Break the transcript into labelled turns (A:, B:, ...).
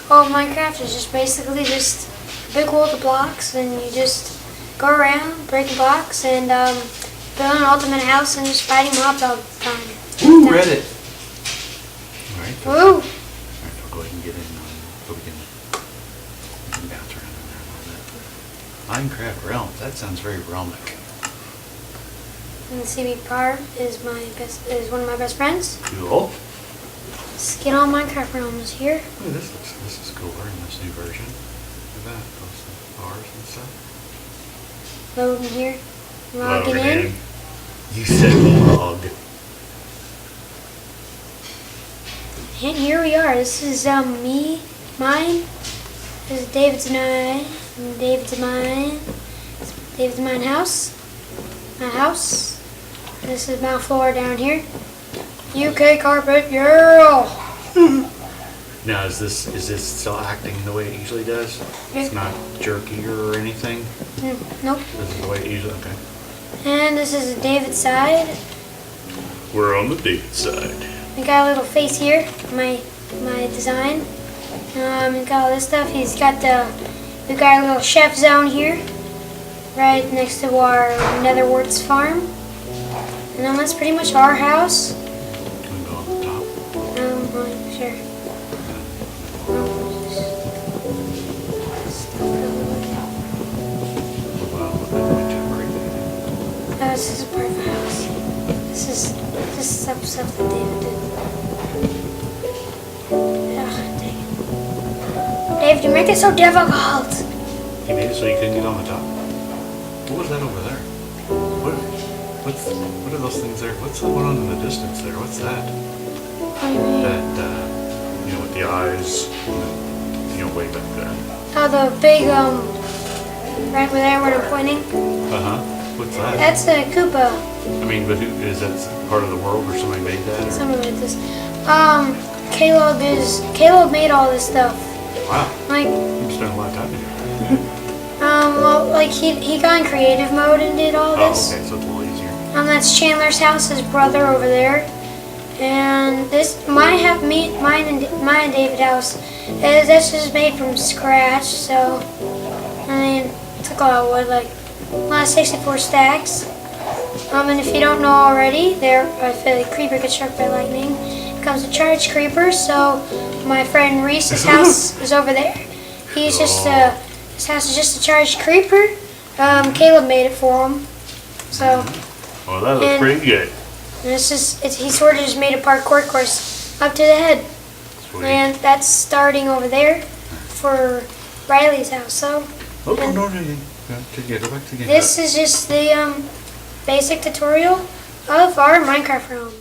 A: Well, Minecraft is just basically just a big world of blocks, and you just go around breaking blocks and build an ultimate house and just fighting mobs all the time.
B: Woo, Reddit. Alright,
A: Woo!
B: Alright, I'll go ahead and get in so we can bounce around in there a little bit. Minecraft Realms, that sounds very realmic.
A: And CB Par is one of my best friends.
B: Cool.
A: Let's get on Minecraft Realms here.
B: Ooh, this is cooler in this new version. Look at that, those bars and stuff.
A: Loading here. Logging in.
B: You said log.
A: And here we are. This is mine. This is David's and mine. David's mine house. My house. This is my floor down here. UK carpet girl.
B: Now is this still acting the way it usually does?
A: Yeah.
B: It's not jerky or anything?
A: Nope.
B: This is the way it usually, okay.
A: And this is David's side.
B: We're on the David side.
A: We got a little face here, my design. He's got all this stuff. We got a little chef zone here, right next to our Netherworts farm. And then that's pretty much our house.
B: Can we go on the top?
A: Sure. This is part of the house. This is stuff that David did. Ugh, dang it. Dave, you make it so difficult.
B: You made it so you couldn't get on the top? What was that over there? What are those things there? What's the one on in the distance there? What's that? That, with the eyes, way back there.
A: Oh, the big, right over there where they're pointing?
B: Uh-huh. What's that?
A: That's a Koopa.
B: I mean, but who, is that part of the world or somebody made that? Or?
A: Someone made this. Caleb made all this stuff.
B: Wow.
A: Like,
B: You spent a lot of time here.
A: well, like he got in creative mode and did all
B: Oh,
A: this.
B: okay, so it's a little easier.
A: That's Chandler's house, his brother over there. And this, mine and David's house, that's just made from scratch. So, I mean, it took a lot of wood, like a lot of 64 stacks. And if you don't know already, I feel like creeper gets struck by lightning. It becomes a charged creeper. So, my friend Reese's house is over there. His house is just a charged creeper. Caleb made it for him. So.
B: Well, that looks pretty good.
A: And he sort of just made a parkour course up to the head.
B: Sweet.
A: And that's starting over there for Riley's house. So
B: Oh, no. Go back together.
A: this is just the basic tutorial of our Minecraft realm.